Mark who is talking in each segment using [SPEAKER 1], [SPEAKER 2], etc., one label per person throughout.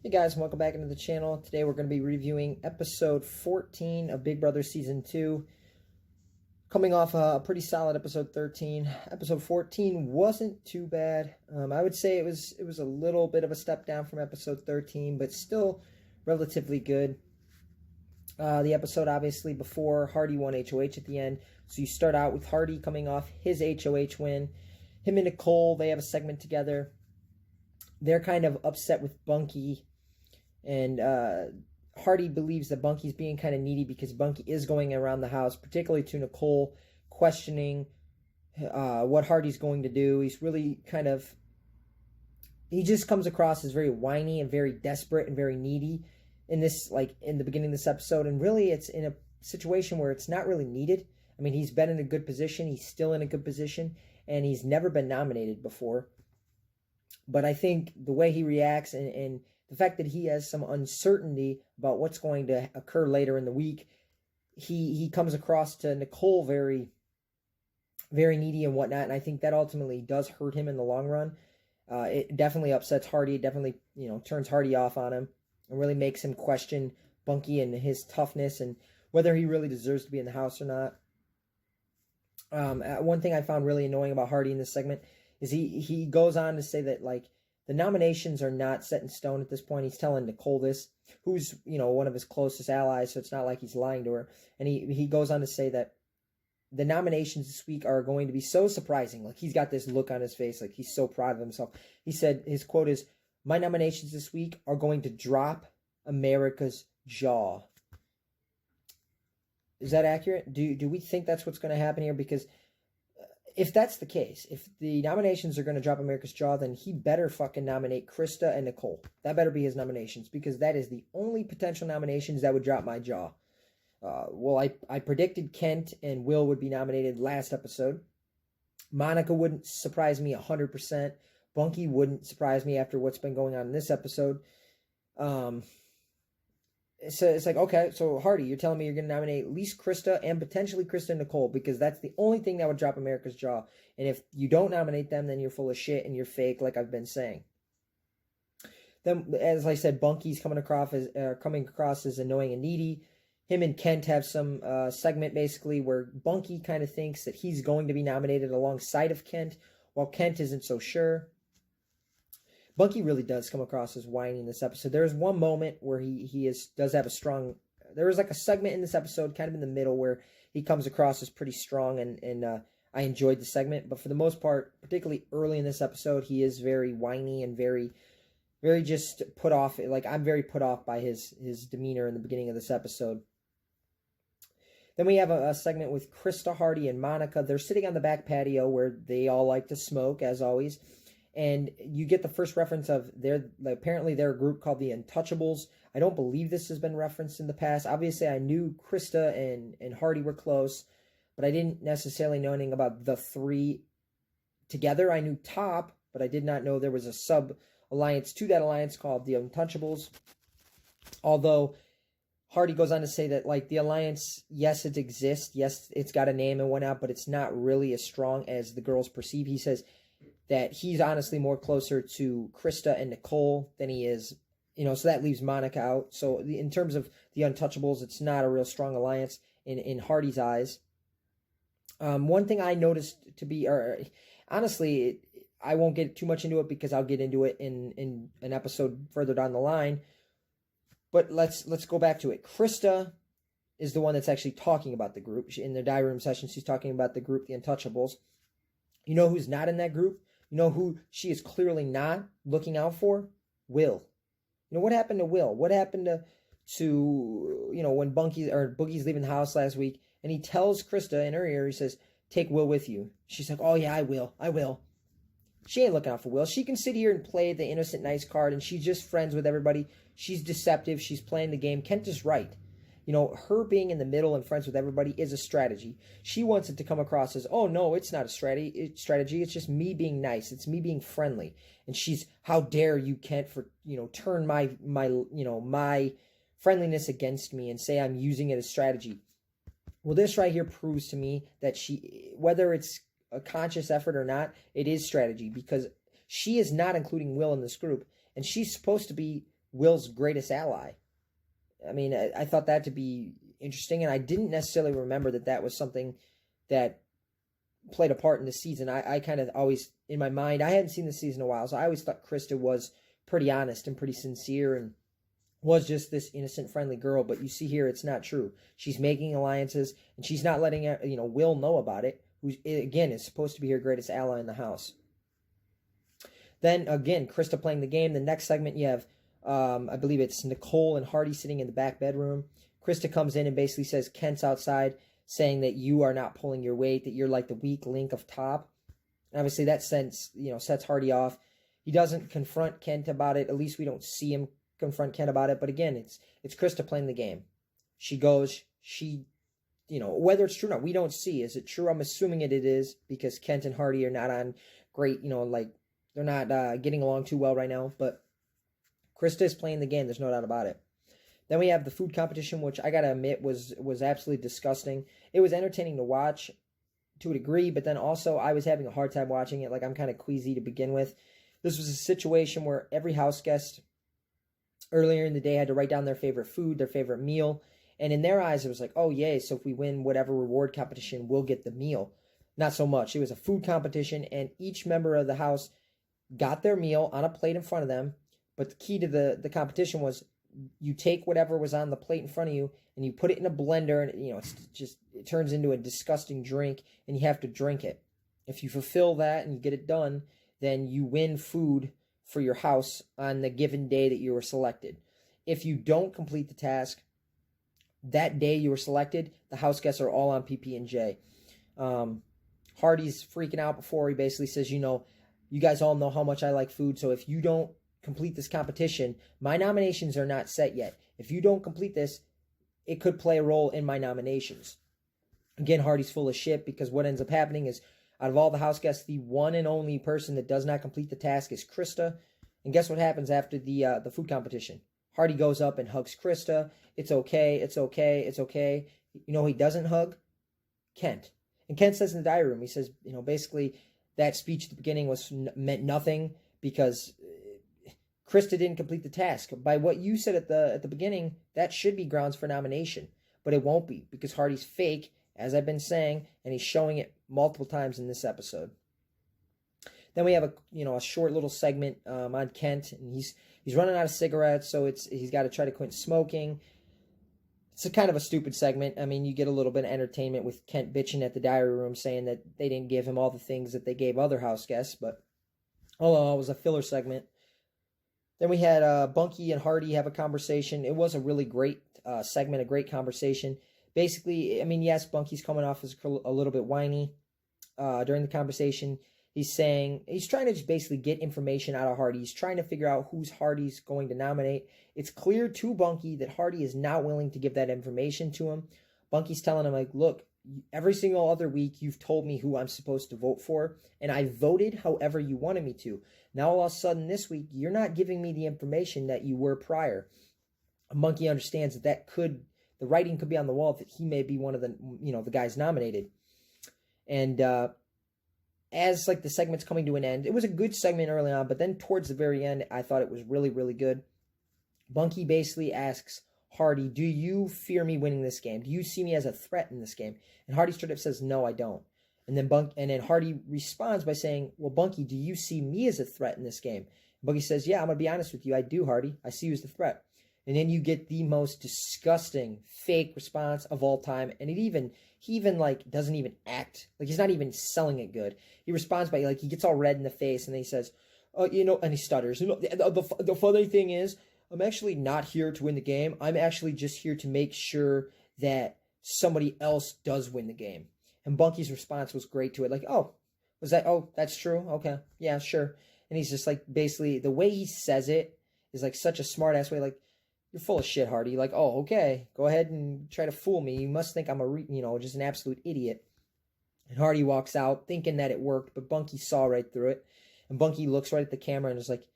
[SPEAKER 1] Hey guys, welcome back into the channel. Today we're going to be reviewing episode 14 of Big Brother Season 2. Coming off a pretty solid episode 13. Episode 14 wasn't too bad. I would say it was a little bit of a step down from episode 13, but still relatively good. The episode obviously before Hardy won HOH at the end. So you start out with Hardy coming off his HOH win. Him and Nicole, they have a segment together. They're kind of upset with Bunky. And Hardy believes that Bunky's being kind of needy because Bunky is going around the house, particularly to Nicole, questioning what Hardy's going to do. He's really he just comes across as very whiny and very desperate and very needy in this, like in the beginning of this episode. And really it's in a situation where it's not really needed. I mean, he's been in a good position. He's still in a good position. And he's never been nominated before. But I think the way he reacts and the fact that he has some uncertainty about what's going to occur later in the week, he comes across to Nicole very, very needy and whatnot, and I think that ultimately does hurt him in the long run. It definitely upsets Hardy. It definitely, turns Hardy off on him and really makes him question Bunky and his toughness and whether he really deserves to be in the house or not. One thing I found really annoying about Hardy in this segment is he goes on to say that, like, the nominations are not set in stone at this point. He's telling Nicole this, who's, one of his closest allies, so it's not like he's lying to her. And he goes on to say that the nominations this week are going to be so surprising. Like, he's got this look on his face, like he's so proud of himself. He said, his quote is, "My nominations this week are going to drop America's jaw." Is that accurate? Do we think that's what's going to happen here? Because if that's the case, if the nominations are going to drop America's jaw, then he better fucking nominate Krista and Nicole. That better be his nominations, because that is the only potential nominations that would drop my jaw. Well, I predicted Kent and Will would be nominated last episode. Monica wouldn't surprise me 100%. Bunky wouldn't surprise me after what's been going on in this episode. So it's like, okay, so Hardy, you're telling me you're going to nominate at least Krista and potentially Krista and Nicole, because that's the only thing that would drop America's jaw. And if you don't nominate them, then you're full of shit and you're fake, like I've been saying. Then, as I said, Bunky's coming across as annoying and needy. Him and Kent have some segment basically where Bunky kind of thinks that he's going to be nominated alongside of Kent, while Kent isn't so sure. Bunky really does come across as whiny in this episode. There is one moment where he does have a strong... There was like a segment in this episode, kind of in the middle, where he comes across as pretty strong, and I enjoyed the segment. But for the most part, particularly early in this episode, he is very whiny and very, very just put off. Like, I'm very put off by his demeanor in the beginning of this episode. Then we have a segment with Krista, Hardy, and Monica. They're sitting on the back patio where they all like to smoke, as always. And you get the first reference of apparently they're a group called the Untouchables. I don't believe this has been referenced in the past. Obviously, I knew Krista and Hardy were close, but I didn't necessarily know anything about the three together. I knew Top, but I did not know there was a sub-alliance to that alliance called the Untouchables. Although Hardy goes on to say that, like, the alliance, yes, it exists. Yes, it's got a name and whatnot, but it's not really as strong as the girls perceive. He says that he's honestly more closer to Krista and Nicole than he is, so that leaves Monica out. So in terms of the Untouchables, it's not a real strong alliance in Hardy's eyes. One thing I noticed honestly, I won't get too much into it because I'll get into it in an episode further down the line. But let's go back to it. Krista is the one that's actually talking about the group. In their diary room session, she's talking about the group, the Untouchables. You know who's not in that group? You know who she is clearly not looking out for? Will. What happened to Will? What happened to when Boogie's leaving the house last week, and he tells Krista in her ear, he says, "Take Will with you." She's like, "Oh yeah, I will." She ain't looking out for Will. She can sit here and play the innocent nice card, and she's just friends with everybody. She's deceptive. She's playing the game. Kent is right. Her being in the middle and friends with everybody is a strategy. She wants it to come across as, oh, no, it's not a strategy. It's just me being nice. It's me being friendly. And she's, how dare you, Kent, for, turn my friendliness against me and say I'm using it as strategy. Well, this right here proves to me that whether it's a conscious effort or not, it is strategy, because she is not including Will in this group. And she's supposed to be Will's greatest ally. I mean, I thought that to be interesting, and I didn't necessarily remember that was something that played a part in the season. I kind of always, in my mind, I hadn't seen the season in a while, so I always thought Krista was pretty honest and pretty sincere and was just this innocent, friendly girl. But you see here, it's not true. She's making alliances, and she's not letting Will know about it, who, again, is supposed to be her greatest ally in the house. Then, again, Krista playing the game. The next segment, you have, I believe it's Nicole and Hardy sitting in the back bedroom. Krista comes in and basically says Kent's outside, saying that you are not pulling your weight, that you're like the weak link of top. And obviously that sets Hardy off. He doesn't confront Kent about it. At least we don't see him confront Kent about it. But again, it's Krista playing the game. She goes, whether it's true or not, we don't see. Is it true? I'm assuming it is, because Kent and Hardy are not on great, they're not getting along too well right now. But Krista is playing the game. There's no doubt about it. Then we have the food competition, which I gotta admit was absolutely disgusting. It was entertaining to watch to a degree, but then also I was having a hard time watching it. Like, I'm kind of queasy to begin with. This was a situation where every house guest earlier in the day had to write down their favorite food, their favorite meal, and in their eyes it was like, oh yay, so if we win whatever reward competition, we'll get the meal. Not so much. It was a food competition, and each member of the house got their meal on a plate in front of them, but the key to the competition was you take whatever was on the plate in front of you and you put it in a blender, and it turns into a disgusting drink, and you have to drink it. If you fulfill that and you get it done, then you win food for your house on the given day that you were selected. If you don't complete the task that day you were selected, the house guests are all on PB&J. Hardy's freaking out before he basically says, you guys all know how much I like food, so if you don't complete this competition, my nominations are not set yet. If you don't complete this, it could play a role in my nominations. Again, Hardy's full of shit, because what ends up happening is, out of all the house guests, the one and only person that does not complete the task is Krista. And guess what happens after the food competition? Hardy goes up and hugs Krista. It's okay, it's okay, it's okay. You know who he doesn't hug? Kent. And Kent says in the diary room, he says, basically that speech at the beginning meant nothing because Krista didn't complete the task. By what you said at the beginning, that should be grounds for nomination. But it won't be, because Hardy's fake, as I've been saying, and he's showing it multiple times in this episode. Then we have a short little segment on Kent, and he's running out of cigarettes, so he's got to try to quit smoking. It's a kind of a stupid segment. I mean, you get a little bit of entertainment with Kent bitching at the diary room, saying that they didn't give him all the things that they gave other house guests, but all in all, it was a filler segment. Then we had Bunky and Hardy have a conversation. It was a really great segment, a great conversation. Basically, I mean, yes, Bunky's coming off as a little bit whiny during the conversation. He's trying to just basically get information out of Hardy. He's trying to figure out who's Hardy's going to nominate. It's clear to Bunky that Hardy is not willing to give that information to him. Bunky's telling him, like, look, every single other week you've told me who I'm supposed to vote for, and I voted however you wanted me to. Now all of a sudden this week, you're not giving me the information that you were prior. And Bunky understands that the writing could be on the wall that he may be one of the guys nominated. And as like the segment's coming to an end, it was a good segment early on, but then towards the very end, I thought it was really, really good. Bunky basically asks Hardy, do you fear me winning this game? Do you see me as a threat in this game? And Hardy straight up says, no, I don't. And then Hardy responds by saying, well, Bunky, do you see me as a threat in this game? And Bunky says, yeah, I'm going to be honest with you. I do, Hardy. I see you as the threat. And then you get the most disgusting fake response of all time. And he even like doesn't even act like he's not even selling it good. He responds by like he gets all red in the face and then he says, and he stutters. The funny thing is, I'm actually not here to win the game. I'm actually just here to make sure that somebody else does win the game. And Bunky's response was great to it. Like, that's true? Okay. Yeah, sure. And he's just like, basically, the way he says it is like such a smart ass way. Like, you're full of shit, Hardy. Like, oh, okay. Go ahead and try to fool me. You must think I'm just an absolute idiot. And Hardy walks out thinking that it worked, but Bunky saw right through it. And Bunky looks right at the camera and is like,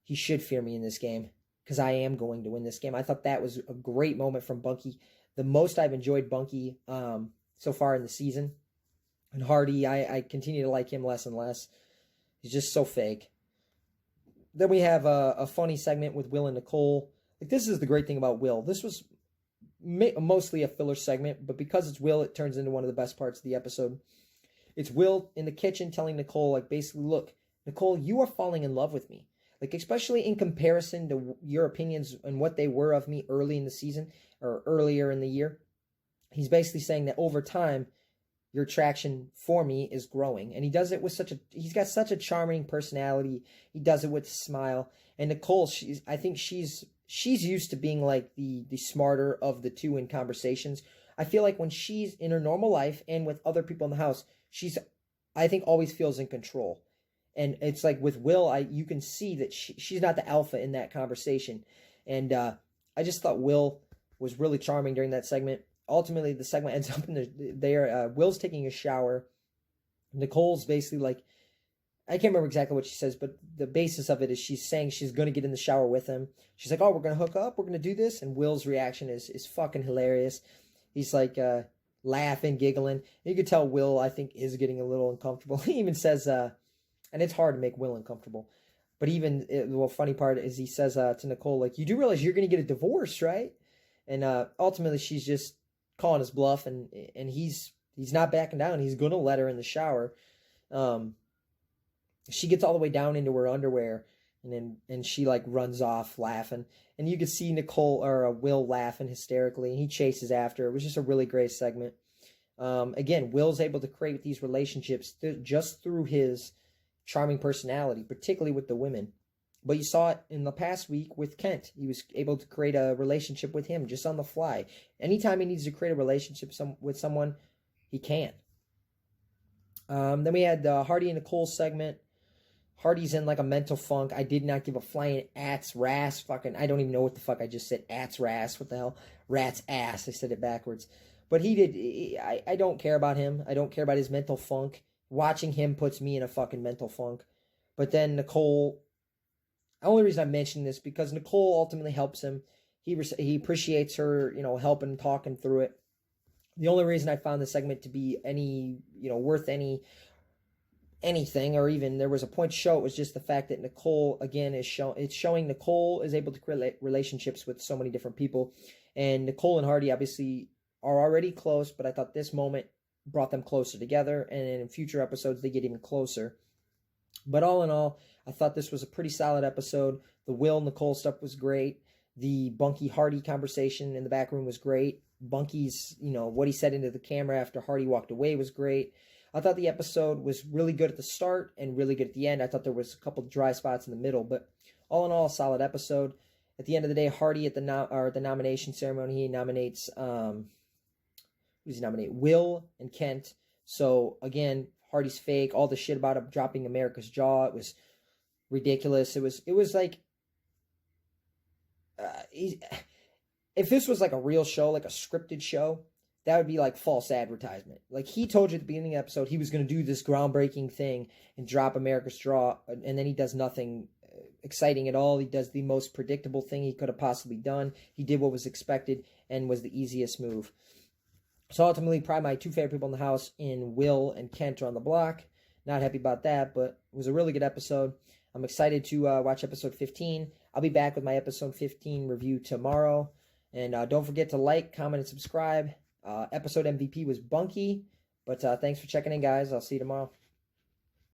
[SPEAKER 1] he should fear me in this game, because I am going to win this game. I thought that was a great moment from Bunky. The most I've enjoyed Bunky so far in the season. And Hardy, I continue to like him less and less. He's just so fake. Then we have a funny segment with Will and Nicole. Like, this is the great thing about Will. This was mostly a filler segment, but because it's Will, it turns into one of the best parts of the episode. It's Will in the kitchen telling Nicole, like, basically, look, Nicole, you are falling in love with me. Like, especially in comparison to your opinions and what they were of me early in the season or earlier in the year. He's basically saying that over time, your attraction for me is growing. And he does it with he's got such a charming personality. He does it with a smile. And Nicole, I think she's used to being like the smarter of the two in conversations. I feel like when she's in her normal life and with other people in the house, I think always feels in control. And it's like with Will, you can see that she's not the alpha in that conversation. And I just thought Will was really charming during that segment. Ultimately, the segment ends up in Will's taking a shower. Nicole's basically like, I can't remember exactly what she says, but the basis of it is she's saying she's going to get in the shower with him. She's like, oh, we're going to hook up. We're going to do this. And Will's reaction is fucking hilarious. He's like laughing, giggling. And you could tell Will, I think, is getting a little uncomfortable. He even says, and it's hard to make Will uncomfortable. But the funny part is he says to Nicole, like, you do realize you're going to get a divorce, right? And ultimately, she's just calling his bluff, and he's not backing down. He's going to let her in the shower. She gets all the way down into her underwear, and she like runs off laughing. And you could see Nicole or Will laughing hysterically, and he chases after. It was just a really great segment. Again, Will's able to create these relationships just through his charming personality, particularly with the women. But you saw it in the past week with Kent. He was able to create a relationship with him just on the fly. Anytime he needs to create a relationship with someone, he can. Then we had the Hardy and Nicole segment. Hardy's in like a mental funk. I did not give a flying at's ras. Fucking, I don't even know what the fuck I just said. At's ras. What the hell? Rat's ass. I said it backwards. But I don't care about him. I don't care about his mental funk. Watching him puts me in a fucking mental funk. But then Nicole, the only reason I'm mentioning this because Nicole ultimately helps him. He appreciates her, helping and talking through it. The only reason I found this segment to be worth anything, or even there was a point to show it, was just the fact that Nicole, again, it's showing Nicole is able to create relationships with so many different people. And Nicole and Hardy obviously are already close, but I thought this moment brought them closer together, and in future episodes they get even closer. But all in all, I thought this was a pretty solid episode. The Will Nicole stuff was great. The Bunky Hardy conversation in the back room was great. Bunky's, what he said into the camera after Hardy walked away was great. I thought the episode was really good at the start and really good at the end. I thought there was a couple dry spots in the middle, but all in all, a solid episode. At the end of the day, Hardy at the nomination ceremony, he nominates who does he nominate? Will and Kent. So again, Hardy's fake. All the shit about him dropping America's Jaw, it was ridiculous. It was like, if this was like a real show, like a scripted show, that would be like false advertisement. Like, he told you at the beginning of the episode he was going to do this groundbreaking thing and drop America's Jaw, and then he does nothing exciting at all. He does the most predictable thing he could have possibly done. He did what was expected and was the easiest move. So ultimately, probably my two favorite people in the house in Will and Kent are on the block. Not happy about that, but it was a really good episode. I'm excited to watch episode 15. I'll be back with my episode 15 review tomorrow. And don't forget to like, comment, and subscribe. Episode MVP was Bunky. But thanks for checking in, guys. I'll see you tomorrow.